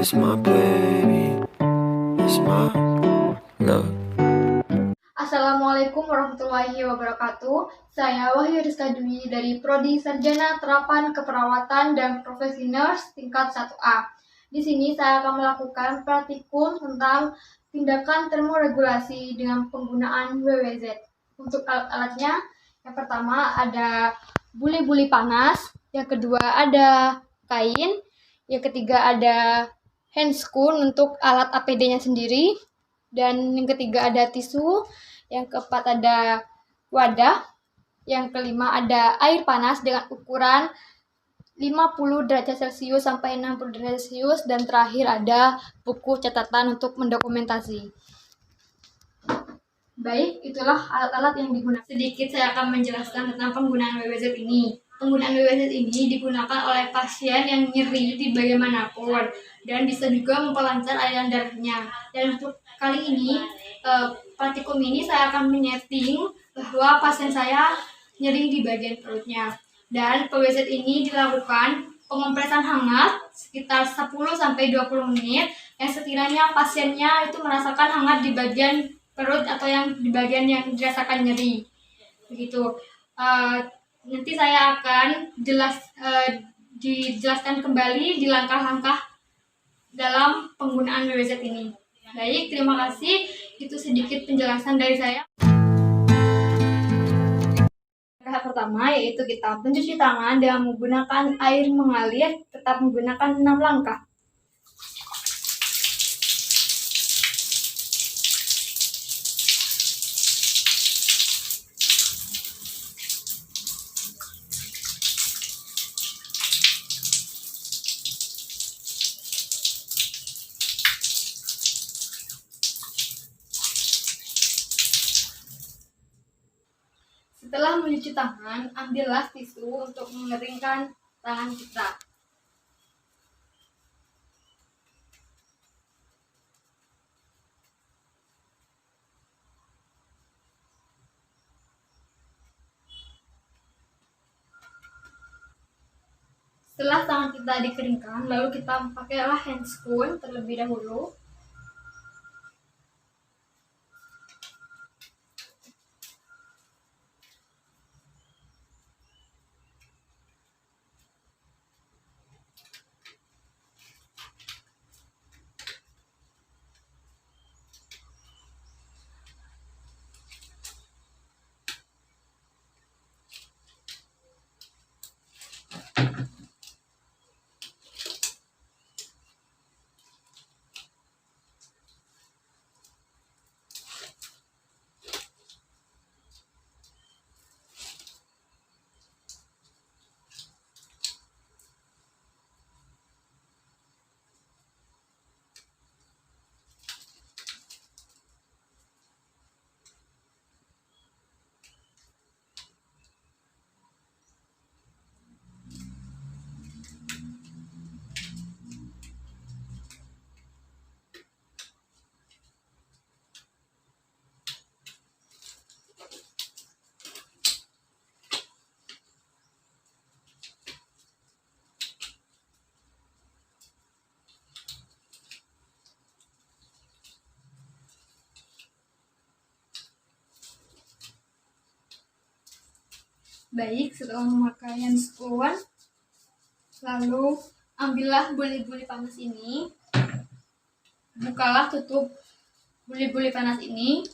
It's my baby, it's my love. Assalamualaikum warahmatullahi wabarakatuh. Saya Wahyu Rizka Dwi dari Prodi Sarjana Terapan Keperawatan dan Profesi Nurse tingkat 1A. Di sini saya akan melakukan praktikum tentang tindakan termoregulasi dengan penggunaan WWZ. Untuk alat-alatnya, yang pertama ada buli-buli panas, yang kedua ada kain, yang ketiga ada handscoon untuk alat APD-nya sendiri, dan yang ketiga ada tisu, yang keempat ada wadah, yang kelima ada air panas dengan ukuran 50 derajat Celcius sampai 60 derajat Celcius, dan terakhir ada buku catatan untuk mendokumentasi. Baik, itulah alat-alat yang digunakan. Sedikit saya akan menjelaskan tentang penggunaan WWZ ini. Penggunaan WWZ ini digunakan oleh pasien yang nyeri di bagian manapun dan bisa juga memperlancar aliran darahnya. Dan untuk kali ini, praktikum ini saya akan menyeting bahwa pasien saya nyeri di bagian perutnya. Dan WWZ ini dilakukan pengompresan hangat sekitar 10-20 menit yang sekiranya pasiennya itu merasakan hangat di bagian perut atau yang di bagian yang dirasakan nyeri. Begitu. Nanti saya akan dijelaskan kembali di langkah-langkah dalam penggunaan WWZ ini. Baik, terima kasih. Itu sedikit penjelasan dari saya. Langkah pertama yaitu kita mencuci tangan dengan menggunakan air mengalir, tetap menggunakan 6 langkah. Setelah mencuci tangan, ambillah tisu untuk mengeringkan tangan kita. Setelah tangan kita dikeringkan, lalu kita pakailah handscoon terlebih dahulu. Baik, setelah memakai handscoon, lalu ambillah buli-buli panas ini, bukalah tutup buli-buli panas ini.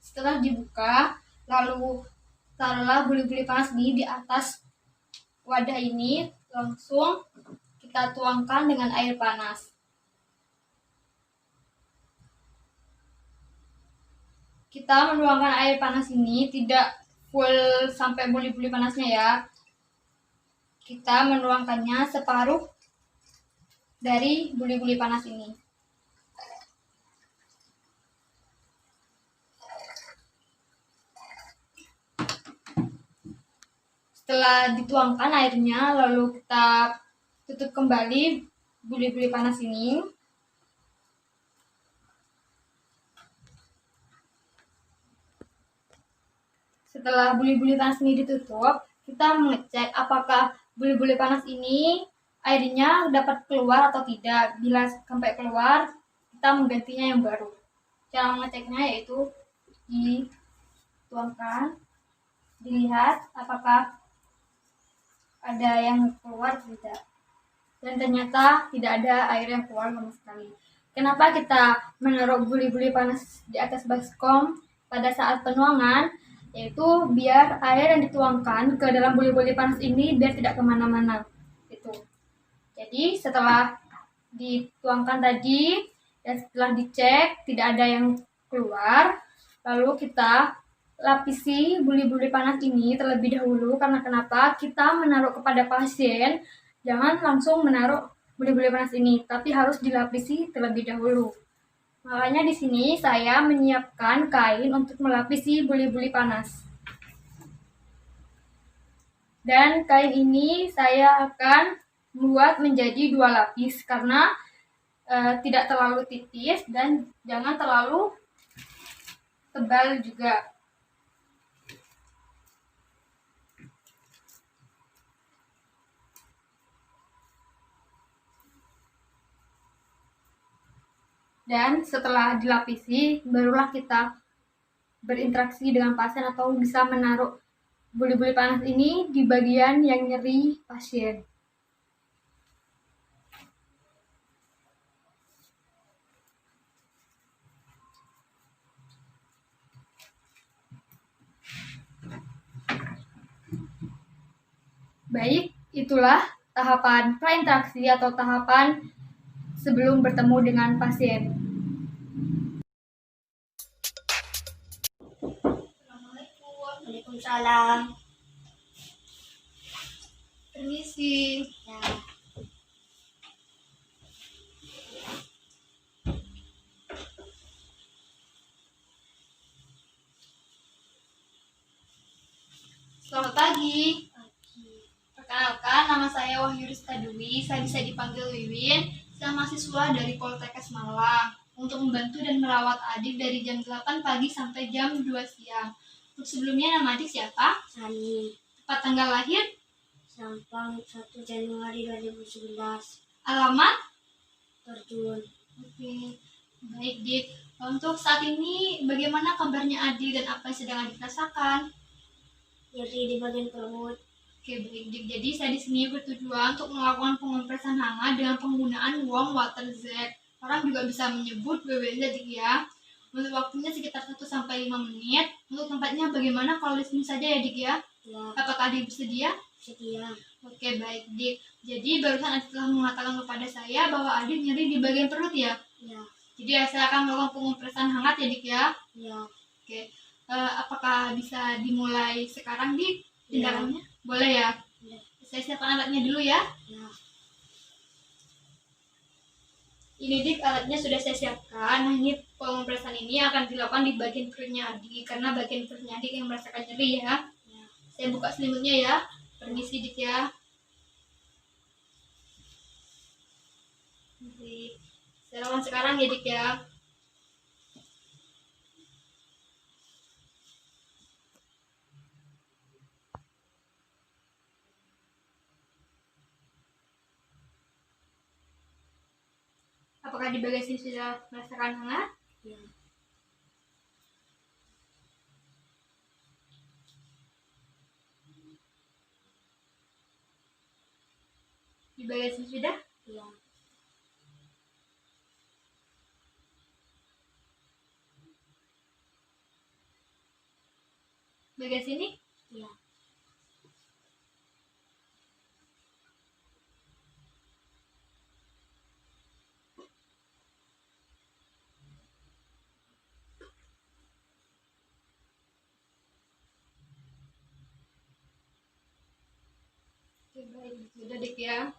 Setelah dibuka, lalu taruhlah buli-buli panas ini di atas wadah ini, langsung kita tuangkan dengan air panas. Kita menuangkan air panas ini tidak full sampai buli-buli panasnya ya. Kita menuangkannya separuh dari buli-buli panas ini. Setelah dituangkan airnya, lalu kita tutup kembali buli-buli panas ini. Setelah buli-buli panas ini ditutup, kita mengecek apakah buli-buli panas ini airnya dapat keluar atau tidak. Bila sampai keluar, kita menggantinya yang baru. Cara mengeceknya yaitu dituangkan, dilihat apakah ada yang keluar atau tidak. Dan ternyata tidak ada air yang keluar sama sekali. Kenapa kita menaruh buli-buli panas di atas baskom pada saat penuangan? Yaitu biar air yang dituangkan ke dalam buli-buli panas ini biar tidak kemana-mana. Itu. Jadi setelah dituangkan tadi dan setelah dicek tidak ada yang keluar, lalu kita lapisi buli-buli panas ini terlebih dahulu. Karena kenapa? Kita menaruh kepada pasien, jangan langsung menaruh buli-buli panas ini, tapi harus dilapisi terlebih dahulu. Makanya di sini saya menyiapkan kain untuk melapisi buli-buli panas. Dan kain ini saya akan buat menjadi 2 lapis karena tidak terlalu tipis dan jangan terlalu tebal juga. Dan setelah dilapisi, barulah kita berinteraksi dengan pasien atau bisa menaruh buli-buli panas ini di bagian yang nyeri pasien. Baik, itulah tahapan prainteraksi atau tahapan sebelum bertemu dengan pasien. Waalaikumsalam. Permisi. Ya. Selamat pagi. Perkenalkan, nama saya Wahyu Rizka Dwi. Saya bisa dipanggil Wiwin. Saya mahasiswa dari Poltekkes Malang untuk membantu dan merawat adik dari jam 8 pagi sampai jam 2 siang. Untuk sebelumnya, nama adik siapa? Sani. Tepat tanggal lahir? Sampang 1 Januari 2011. Alamat? Terjun. Oke, baik Dik. Untuk saat ini bagaimana kabarnya adik dan apa yang sedang adik rasakan? Nyeri di bagian perut. Oke, baik Dik. Jadi saya di sini bertujuan untuk melakukan pengompresan hangat dengan penggunaan warm water Z. Orang juga bisa menyebut WWZ Dik ya. Untuk waktunya sekitar 1-5 menit. Untuk tempatnya bagaimana kalau di sini saja ya Dik ya? Ya. Apakah adik bersedia? Sedia. Oke, baik Dik. Jadi barusan adik telah mengatakan kepada saya bahwa adik nyeri di bagian perut ya? Ya. Jadi saya akan melakukan pengompresan hangat ya Dik ya? Ya. Oke. Apakah bisa dimulai sekarang Dik? Ya. Tindakannya? Boleh ya? Ya. Saya siapkan alatnya dulu ya. Ya. Ini Dik, alatnya sudah saya siapkan. Nah, ini pengompresan ini akan dilakukan di bagian perutnya Adik karena bagian perutnya Adik yang merasakan nyeri ya. Ya. Saya buka selimutnya ya. Permisi Dik ya. Dik. Saya lakukan sekarang ya Dik ya. Apakah di bagian sini sudah merasakan hangat? Ya. Di bagian sini sudah? Ya. Bagian sini? Ya. Oke, baik. Sudah Dik ya.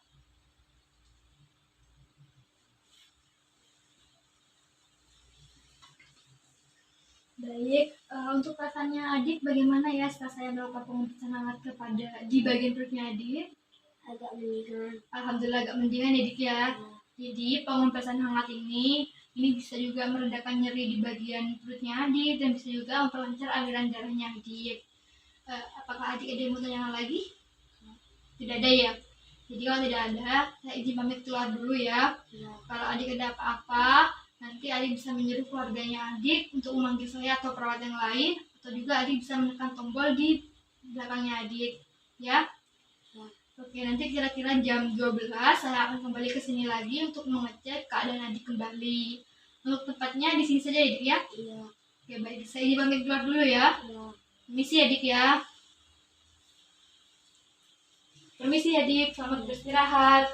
Baik, untuk rasanya Adik bagaimana ya setelah saya melakukan pengompresan hangat kepada di bagian perutnya Adik? Agak mendingan. Alhamdulillah agak mendingan ya Dik ya. Ya. Jadi pengompresan hangat ini bisa juga meredakan nyeri di bagian perutnya Adik dan bisa juga memperlancar aliran darahnya Adik. Apakah adik ada yang mau tanya lagi? Tidak ada ya? Jadi kalau tidak ada, saya izin pamit keluar dulu ya. Ya. Kalau adik ada apa-apa, nanti adik bisa menyuruh keluarganya adik untuk memanggil saya atau perawat yang lain, atau juga adik bisa menekan tombol di belakangnya adik, ya. Ya. Oke, nanti kira-kira jam 12 saya akan kembali ke sini lagi untuk mengecek keadaan adik kembali. Untuk tempatnya di sini saja, adik ya. Iya. Ya baik, saya izin pamit keluar dulu ya. Ya. Permisi adik ya. Permisi adik, selamat beristirahat.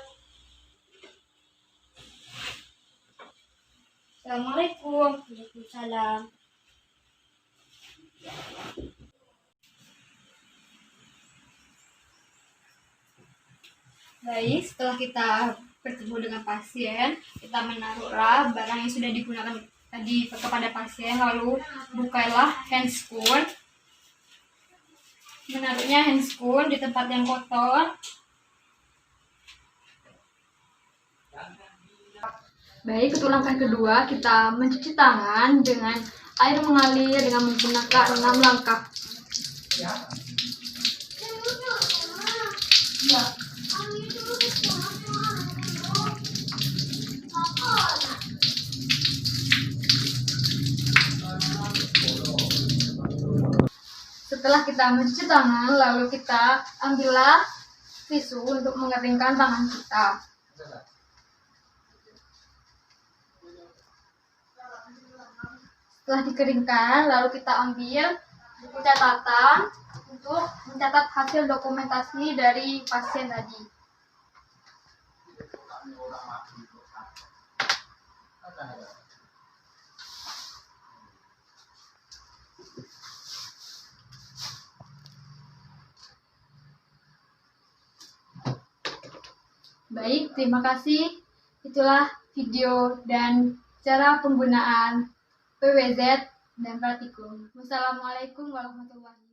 Assalamualaikum. Waalaikumsalam. Baik, setelah kita bertemu dengan pasien, kita menaruhlah barang yang sudah digunakan tadi kepada pasien, lalu bukailah handscoon. Menaruhnya handscoon di tempat yang kotor. Baik, untuk langkah kedua, kita mencuci tangan dengan air mengalir dengan menggunakan 6 langkah. Setelah kita mencuci tangan, lalu kita ambillah tisu untuk mengeringkan tangan kita. Setelah dikeringkan, lalu kita ambil buku catatan untuk mencatat hasil dokumentasi dari pasien tadi. Baik, terima kasih. Itulah video dan cara penggunaan PWZ dan praktikum. Wassalamualaikum warahmatullahi wabarakatuh.